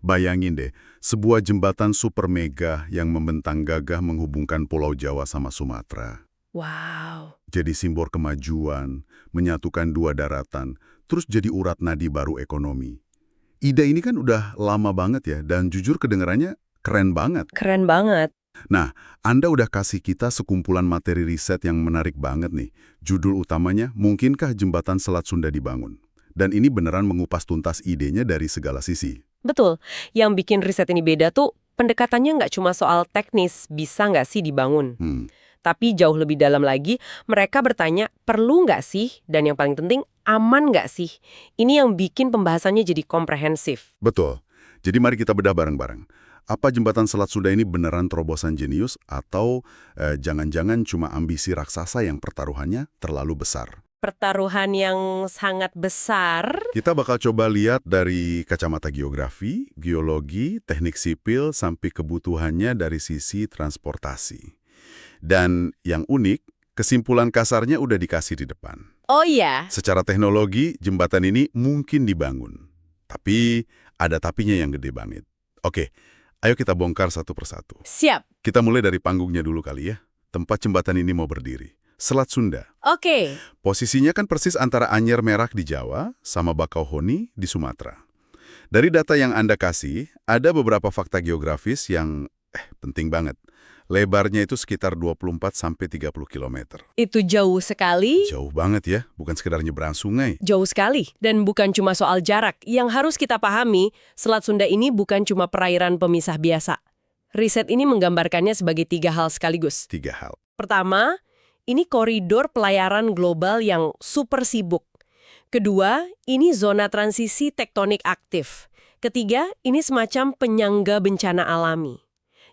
Bayangin deh, sebuah jembatan super mega yang membentang gagah menghubungkan Pulau Jawa sama Sumatera. Wow. Jadi simbol kemajuan, menyatukan dua daratan, terus jadi urat nadi baru ekonomi. Ide ini kan udah lama banget ya, dan jujur kedengarannya keren banget. Keren banget. Nah, Anda udah kasih kita sekumpulan materi riset yang menarik banget nih. Judul utamanya, Mungkinkah Jembatan Selat Sunda dibangun? Dan ini beneran mengupas tuntas idenya dari segala sisi. Betul. Yang bikin riset ini beda tuh, pendekatannya nggak cuma soal teknis, bisa nggak sih dibangun. Tapi jauh lebih dalam lagi, mereka bertanya, perlu nggak sih? Dan yang paling penting, aman nggak sih? Ini yang bikin pembahasannya jadi komprehensif. Betul. Jadi mari kita bedah bareng-bareng. Apa jembatan Selat Sunda ini beneran terobosan jenius atau jangan-jangan cuma ambisi raksasa yang pertaruhannya terlalu besar? Pertaruhan yang sangat besar. Kita bakal coba lihat dari kacamata geografi, geologi, teknik sipil, sampai kebutuhannya dari sisi transportasi. Dan yang unik, kesimpulan kasarnya udah dikasih di depan. Oh iya. Secara teknologi, jembatan ini mungkin dibangun. Tapi ada tapinya yang gede banget. Oke, ayo kita bongkar satu persatu. Siap. Kita mulai dari panggungnya dulu kali ya. Tempat jembatan ini mau berdiri. Selat Sunda. Oke. Posisinya kan persis antara Anyer Merak di Jawa sama Bakauheni di Sumatera. Dari data yang Anda kasih, ada beberapa fakta geografis yang penting banget. Lebarnya itu sekitar 24-30 km. Itu jauh sekali. Jauh banget ya, bukan sekedar nyebrang sungai. Jauh sekali. Dan bukan cuma soal jarak. Yang harus kita pahami, Selat Sunda ini bukan cuma perairan pemisah biasa. Riset ini menggambarkannya sebagai 3 hal sekaligus. 3 hal. Pertama, ini koridor pelayaran global yang super sibuk. Kedua, ini zona transisi tektonik aktif. Ketiga, ini semacam penyangga bencana alami.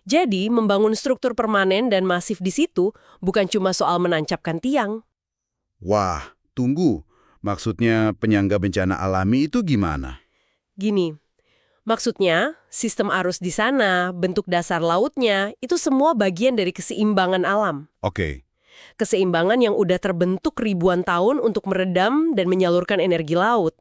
Jadi, membangun struktur permanen dan masif di situ bukan cuma soal menancapkan tiang. Wah, tunggu. Maksudnya penyangga bencana alami itu gimana? Gini, maksudnya sistem arus di sana, bentuk dasar lautnya, itu semua bagian dari keseimbangan alam. Oke. Keseimbangan yang udah terbentuk ribuan tahun untuk meredam dan menyalurkan energi laut.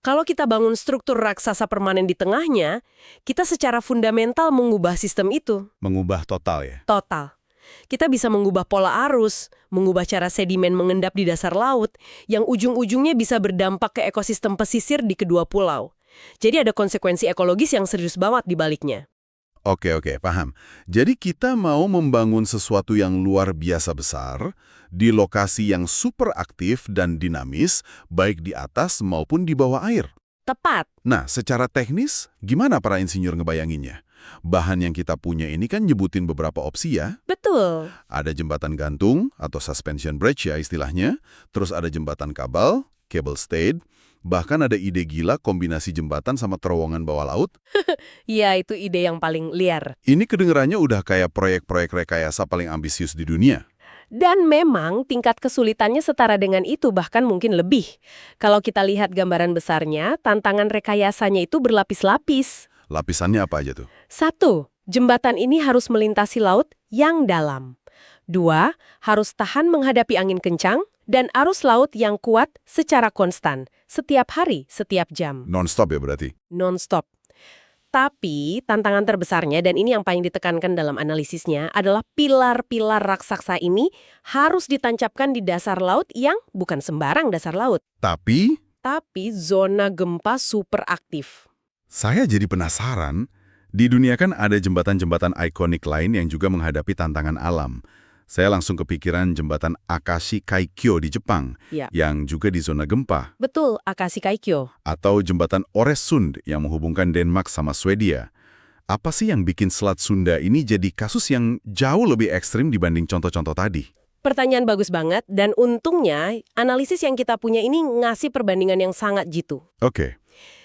Kalau kita bangun struktur raksasa permanen di tengahnya, kita secara fundamental mengubah sistem itu. Mengubah total ya? Total. Kita bisa mengubah pola arus, mengubah cara sedimen mengendap di dasar laut, yang ujung-ujungnya bisa berdampak ke ekosistem pesisir di kedua pulau. Jadi ada konsekuensi ekologis yang serius banget di baliknya. Oke, paham. Jadi kita mau membangun sesuatu yang luar biasa besar di lokasi yang super aktif dan dinamis, baik di atas maupun di bawah air. Tepat. Nah, secara teknis, gimana para insinyur ngebayanginnya? Bahan yang kita punya ini kan nyebutin beberapa opsi ya. Betul. Ada jembatan gantung atau suspension bridge ya istilahnya, terus ada jembatan kabel, cable stayed, bahkan ada ide gila kombinasi jembatan sama terowongan bawah laut. Iya, itu ide yang paling liar. Ini kedengerannya udah kayak proyek-proyek rekayasa paling ambisius di dunia. Dan memang tingkat kesulitannya setara dengan itu, bahkan mungkin lebih. Kalau kita lihat gambaran besarnya, tantangan rekayasanya itu berlapis-lapis. Lapisannya apa aja tuh? 1. Jembatan ini harus melintasi laut yang dalam. 2. Harus tahan menghadapi angin kencang dan arus laut yang kuat secara konstan, setiap hari, setiap jam. Non-stop ya berarti? Non-stop. Tapi tantangan terbesarnya, dan ini yang paling ditekankan dalam analisisnya, adalah pilar-pilar raksasa ini harus ditancapkan di dasar laut yang bukan sembarang dasar laut. Tapi Zona gempa super aktif. saya jadi penasaran, di dunia kan ada jembatan-jembatan ikonik lain yang juga menghadapi tantangan alam. Saya langsung kepikiran jembatan Akashi Kaikyo di Jepang, Ya. yang juga di zona gempa. Betul, Akashi Kaikyo. Atau jembatan Øresund yang menghubungkan Denmark sama Swedia. Apa sih yang bikin Selat Sunda ini jadi kasus yang jauh lebih ekstrim dibanding contoh-contoh tadi? Pertanyaan bagus banget, dan untungnya analisis yang kita punya ini ngasih perbandingan yang sangat jitu. Oke.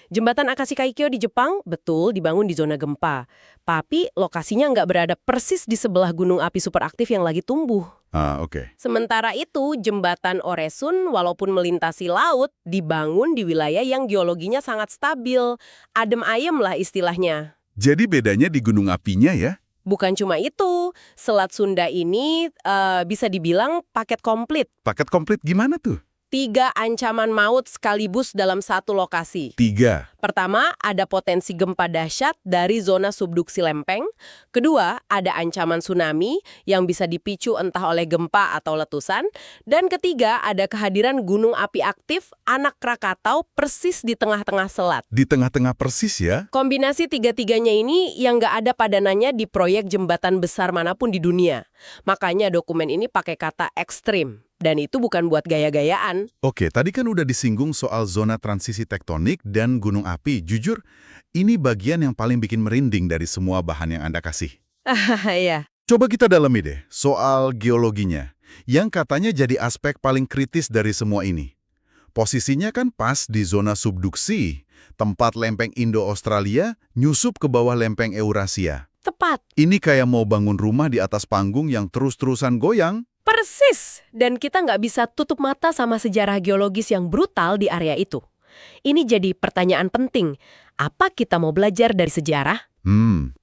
Jembatan Akashi Kaikyo di Jepang, betul dibangun di zona gempa. Tapi lokasinya nggak berada persis di sebelah gunung api superaktif yang lagi tumbuh. Oke. Sementara itu, jembatan Øresund walaupun melintasi laut, dibangun di wilayah yang geologinya sangat stabil. Adem ayem lah istilahnya. Jadi bedanya di gunung apinya ya? Bukan cuma itu, Selat Sunda ini bisa dibilang paket komplit. Paket komplit gimana tuh? 3 ancaman maut sekaligus dalam satu lokasi. 3. Pertama, ada potensi gempa dahsyat dari zona subduksi lempeng. Kedua, ada ancaman tsunami yang bisa dipicu entah oleh gempa atau letusan. Dan ketiga, ada kehadiran gunung api aktif anak Krakatau persis di tengah-tengah selat. Di tengah-tengah persis ya? Kombinasi tiga-tiganya ini yang nggak ada padanannya di proyek jembatan besar manapun di dunia. Makanya dokumen ini pakai kata ekstrim. Dan itu bukan buat gaya-gayaan. Oke, tadi kan udah disinggung soal zona transisi tektonik dan gunung api. Jujur, ini bagian yang paling bikin merinding dari semua bahan yang Anda kasih. Iya. Coba kita dalami deh, soal geologinya, yang katanya jadi aspek paling kritis dari semua ini. Posisinya kan pas di zona subduksi, tempat lempeng Indo-Australia nyusup ke bawah lempeng Eurasia. Tepat. Ini kayak mau bangun rumah di atas panggung yang terus-terusan goyang. Persis. Dan kita nggak bisa tutup mata sama sejarah geologis yang brutal di area itu. Ini jadi pertanyaan penting. Apa kita mau belajar dari sejarah?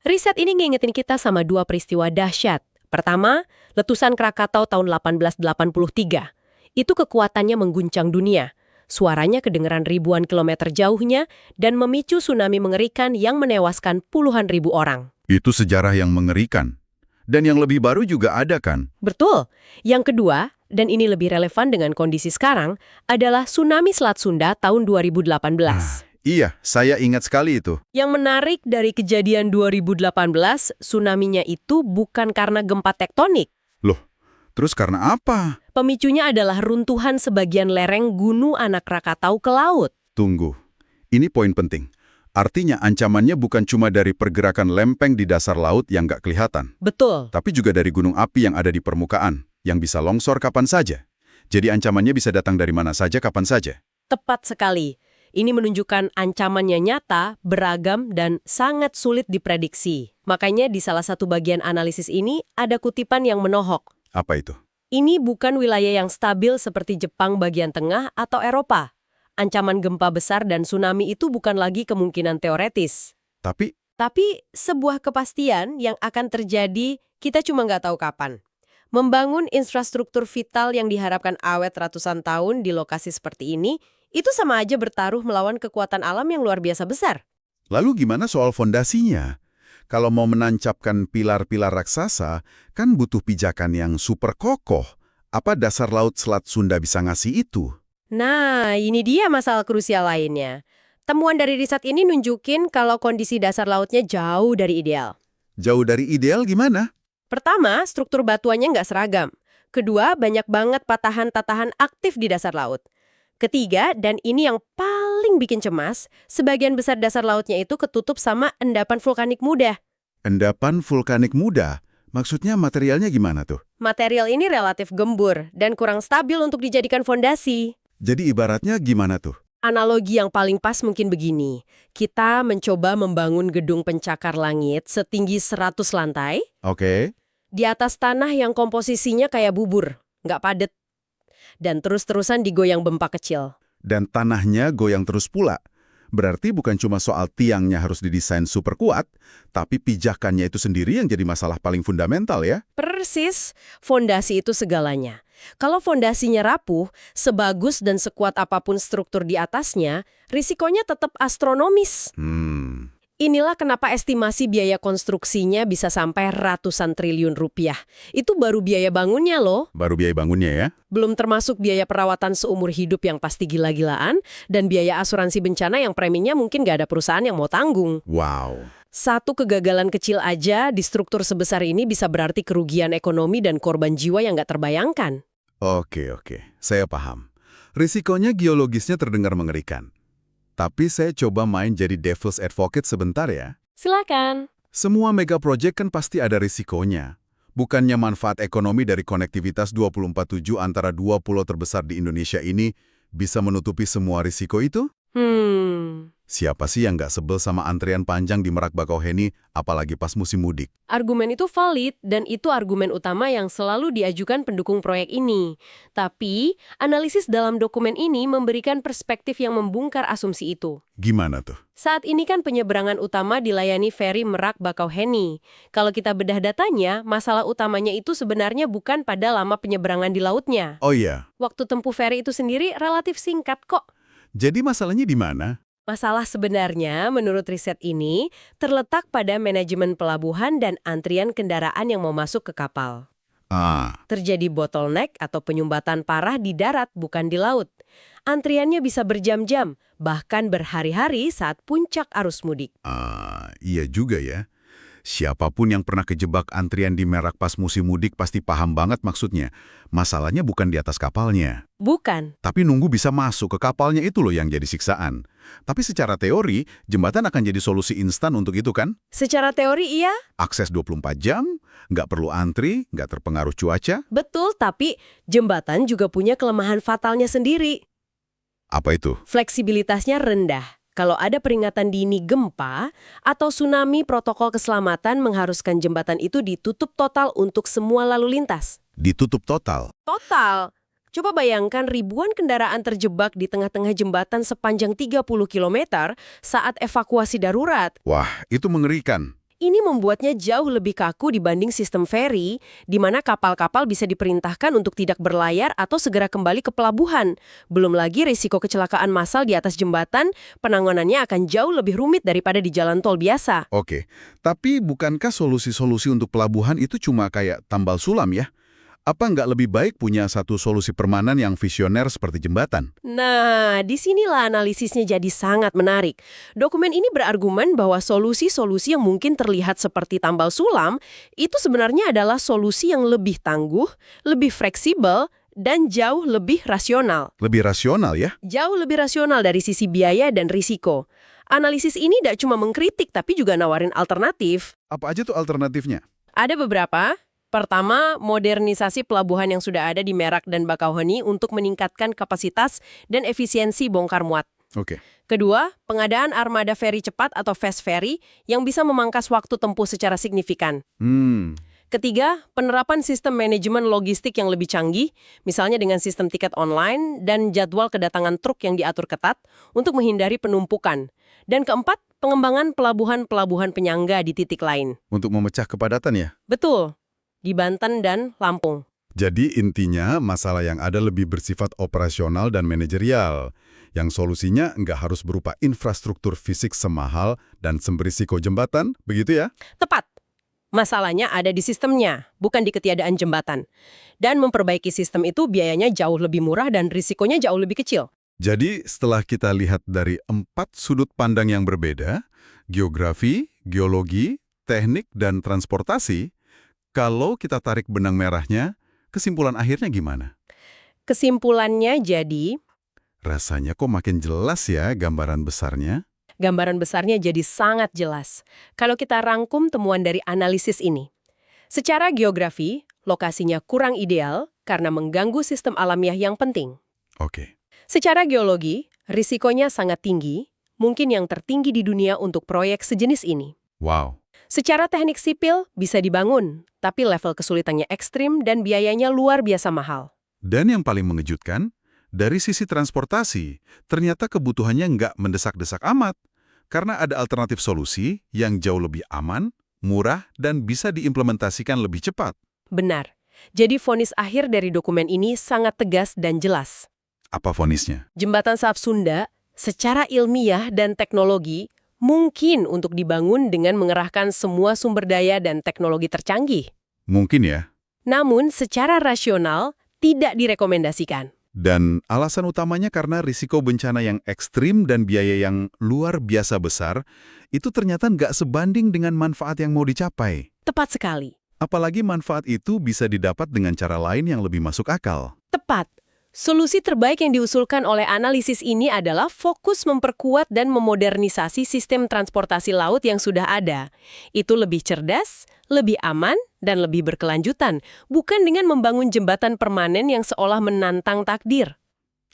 Riset ini ngingetin kita sama 2 peristiwa dahsyat. Pertama, letusan Krakatau tahun 1883. Itu kekuatannya mengguncang dunia. Suaranya kedengeran ribuan kilometer jauhnya dan memicu tsunami mengerikan yang menewaskan puluhan ribu orang. Itu sejarah yang mengerikan. Dan yang lebih baru juga ada kan? Betul. Yang kedua, dan ini lebih relevan dengan kondisi sekarang, adalah tsunami Selat Sunda tahun 2018. Iya, saya ingat sekali itu. Yang menarik dari kejadian 2018, tsunami-nya itu bukan karena gempa tektonik. Loh, terus karena apa? Pemicunya adalah runtuhan sebagian lereng Gunung Anak Krakatau ke laut. Tunggu, ini poin penting. Artinya ancamannya bukan cuma dari pergerakan lempeng di dasar laut yang nggak kelihatan. Betul. Tapi juga dari gunung api yang ada di permukaan, yang bisa longsor kapan saja. Jadi ancamannya bisa datang dari mana saja, kapan saja. Tepat sekali. Ini menunjukkan ancamannya nyata, beragam, dan sangat sulit diprediksi. Makanya di salah satu bagian analisis ini ada kutipan yang menohok. Apa itu? Ini bukan wilayah yang stabil seperti Jepang bagian tengah atau Eropa. Ancaman gempa besar dan tsunami itu bukan lagi kemungkinan teoretis. Tapi Sebuah kepastian yang akan terjadi, kita cuma nggak tahu kapan. Membangun infrastruktur vital yang diharapkan awet ratusan tahun di lokasi seperti ini, itu sama aja bertaruh melawan kekuatan alam yang luar biasa besar. lalu gimana soal fondasinya? Kalau mau menancapkan pilar-pilar raksasa, kan butuh pijakan yang super kokoh. Apa dasar laut Selat Sunda bisa ngasih itu? Nah, ini dia masalah krusial lainnya. Temuan dari riset ini nunjukin kalau kondisi dasar lautnya jauh dari ideal. Jauh dari ideal gimana? Pertama, struktur batuannya nggak seragam. Kedua, banyak banget patahan-tatahan aktif di dasar laut. Ketiga, dan ini yang paling bikin cemas, sebagian besar dasar lautnya itu ketutup sama endapan vulkanik muda. Endapan vulkanik muda? Maksudnya materialnya gimana tuh? Material ini relatif gembur dan kurang stabil untuk dijadikan fondasi. Jadi ibaratnya gimana tuh? Analogi yang paling pas mungkin begini. Kita mencoba membangun gedung pencakar langit setinggi 100 lantai Oke. di atas tanah yang komposisinya kayak bubur, nggak padat. Dan terus-terusan digoyang bempa kecil. Dan tanahnya goyang terus pula. Berarti bukan cuma soal tiangnya harus didesain super kuat, tapi pijakannya itu sendiri yang jadi masalah paling fundamental ya? Persis, fondasi itu segalanya. Kalau fondasinya rapuh, sebagus dan sekuat apapun struktur di atasnya, risikonya tetap astronomis. Inilah kenapa estimasi biaya konstruksinya bisa sampai ratusan triliun rupiah. Itu baru biaya bangunnya loh. Baru biaya bangunnya ya? Belum termasuk biaya perawatan seumur hidup yang pasti gila-gilaan, dan biaya asuransi bencana yang preminya mungkin nggak ada perusahaan yang mau tanggung. Wow. Satu kegagalan kecil aja di struktur sebesar ini bisa berarti kerugian ekonomi dan korban jiwa yang nggak terbayangkan. Oke. Saya paham. Risikonya geologisnya terdengar mengerikan. Tapi saya coba main jadi devil's advocate sebentar ya. Silakan. Semua mega project kan pasti ada risikonya. Bukannya manfaat ekonomi dari konektivitas 24/7 antara 2 pulau terbesar di Indonesia ini bisa menutupi semua risiko itu? Siapa sih yang nggak sebel sama antrian panjang di Merak Bakauheni, apalagi pas musim mudik? Argumen itu valid dan itu argumen utama yang selalu diajukan pendukung proyek ini. Tapi, analisis dalam dokumen ini memberikan perspektif yang membongkar asumsi itu. Gimana tuh? Saat ini kan penyeberangan utama dilayani feri Merak Bakauheni. Kalau kita bedah datanya, masalah utamanya itu sebenarnya bukan pada lama penyeberangan di lautnya. Oh iya, Waktu tempuh feri itu sendiri relatif singkat kok. jadi masalahnya di mana? Masalah sebenarnya, menurut riset ini, terletak pada manajemen pelabuhan dan antrian kendaraan yang mau masuk ke kapal. Ah, Terjadi bottleneck atau penyumbatan parah di darat, bukan di laut. Antriannya bisa berjam-jam, bahkan berhari-hari saat puncak arus mudik. iya juga ya. Siapapun yang pernah kejebak antrian di Merak pas musim mudik pasti paham banget maksudnya. Masalahnya bukan di atas kapalnya. Bukan. Tapi nunggu bisa masuk ke kapalnya itu loh yang jadi siksaan. Tapi secara teori, jembatan akan jadi solusi instan untuk itu kan? Secara teori iya, Akses 24 jam, nggak perlu antri, nggak terpengaruh cuaca. betul, tapi jembatan juga punya kelemahan fatalnya sendiri. Apa itu? Fleksibilitasnya rendah. Kalau ada peringatan dini gempa atau tsunami, protokol keselamatan mengharuskan jembatan itu ditutup total untuk semua lalu lintas. Ditutup total. Total. Coba bayangkan ribuan kendaraan terjebak di tengah-tengah jembatan sepanjang 30 km saat evakuasi darurat. Wah, itu mengerikan. Ini membuatnya jauh lebih kaku dibanding sistem feri, di mana kapal-kapal bisa diperintahkan untuk tidak berlayar atau segera kembali ke pelabuhan. Belum lagi risiko kecelakaan massal di atas jembatan, penanganannya akan jauh lebih rumit daripada di jalan tol biasa. Oke, tapi bukankah solusi-solusi untuk pelabuhan itu cuma kayak tambal sulam ya? Apa nggak lebih baik punya satu solusi permanen yang visioner seperti jembatan? Nah, disinilah analisisnya jadi sangat menarik. Dokumen ini berargumen bahwa solusi-solusi yang mungkin terlihat seperti tambal sulam itu sebenarnya adalah solusi yang lebih tangguh, lebih fleksibel, dan jauh lebih rasional. Lebih rasional ya? Jauh lebih rasional dari sisi biaya dan risiko. Analisis ini tidak cuma mengkritik, tapi juga nawarin alternatif. Apa aja tuh alternatifnya? Ada beberapa. Pertama, modernisasi pelabuhan yang sudah ada di Merak dan Bakauheni untuk meningkatkan kapasitas dan efisiensi bongkar muat. Oke. Kedua, pengadaan armada feri cepat atau fast ferry yang bisa memangkas waktu tempuh secara signifikan. Ketiga, penerapan sistem manajemen logistik yang lebih canggih, misalnya dengan sistem tiket online dan jadwal kedatangan truk yang diatur ketat untuk menghindari penumpukan. Dan keempat, pengembangan pelabuhan-pelabuhan penyangga di titik lain. Untuk memecah kepadatan ya? Betul, di Banten dan Lampung. Jadi intinya masalah yang ada lebih bersifat operasional dan manajerial. Yang solusinya nggak harus berupa infrastruktur fisik semahal dan semberisiko jembatan, begitu ya? Tepat. Masalahnya ada di sistemnya, bukan di ketiadaan jembatan. Dan memperbaiki sistem itu biayanya jauh lebih murah dan risikonya jauh lebih kecil. Jadi setelah kita lihat dari 4 sudut pandang yang berbeda, geografi, geologi, teknik, dan transportasi, kalau kita tarik benang merahnya, kesimpulan akhirnya gimana? Kesimpulannya jadi, Rasanya kok makin jelas ya gambaran besarnya? gambaran besarnya jadi sangat jelas. Kalau kita rangkum temuan dari analisis ini. Secara geografi, lokasinya kurang ideal karena mengganggu sistem alamiah yang penting. Oke. Secara geologi, risikonya sangat tinggi, mungkin yang tertinggi di dunia untuk proyek sejenis ini. Wow. Secara teknik sipil bisa dibangun, tapi level kesulitannya ekstrim dan biayanya luar biasa mahal. Dan yang paling mengejutkan, dari sisi transportasi, ternyata kebutuhannya nggak mendesak-desak amat. Karena ada alternatif solusi yang jauh lebih aman, murah, dan bisa diimplementasikan lebih cepat. Benar. Jadi vonis akhir dari dokumen ini sangat tegas dan jelas. Apa vonisnya? Jembatan Saat Sunda, secara ilmiah dan teknologi, mungkin untuk dibangun dengan mengerahkan semua sumber daya dan teknologi tercanggih. Mungkin ya. Namun, secara rasional, tidak direkomendasikan. Dan alasan utamanya karena risiko bencana yang ekstrim dan biaya yang luar biasa besar, itu ternyata nggak sebanding dengan manfaat yang mau dicapai. Tepat sekali. Apalagi manfaat itu bisa didapat dengan cara lain yang lebih masuk akal. Tepat. Solusi terbaik yang diusulkan oleh analisis ini adalah fokus memperkuat dan memodernisasi sistem transportasi laut yang sudah ada. Itu lebih cerdas, lebih aman, dan lebih berkelanjutan, bukan dengan membangun jembatan permanen yang seolah menantang takdir.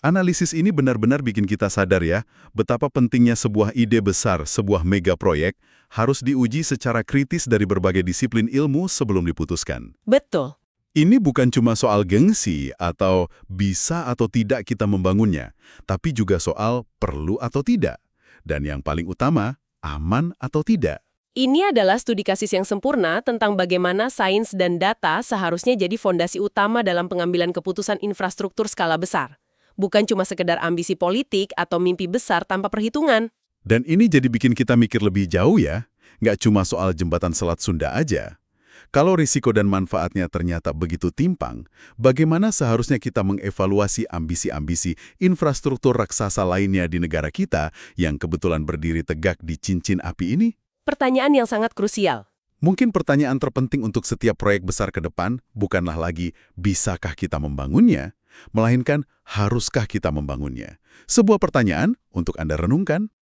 Analisis ini benar-benar bikin kita sadar ya, betapa pentingnya sebuah ide besar, sebuah mega proyek, harus diuji secara kritis dari berbagai disiplin ilmu sebelum diputuskan. Betul. Ini bukan cuma soal gengsi atau bisa atau tidak kita membangunnya, tapi juga soal perlu atau tidak. Dan yang paling utama, aman atau tidak. Ini adalah studi kasus yang sempurna tentang bagaimana sains dan data seharusnya jadi fondasi utama dalam pengambilan keputusan infrastruktur skala besar. Bukan cuma sekedar ambisi politik atau mimpi besar tanpa perhitungan. Dan ini jadi bikin kita mikir lebih jauh ya, nggak cuma soal jembatan Selat Sunda aja. Kalau risiko dan manfaatnya ternyata begitu timpang, bagaimana seharusnya kita mengevaluasi ambisi-ambisi infrastruktur raksasa lainnya di negara kita yang kebetulan berdiri tegak di cincin api ini? Pertanyaan yang sangat krusial. Mungkin pertanyaan terpenting untuk setiap proyek besar ke depan bukanlah lagi bisakah kita membangunnya, melainkan haruskah kita membangunnya. Sebuah pertanyaan untuk Anda renungkan.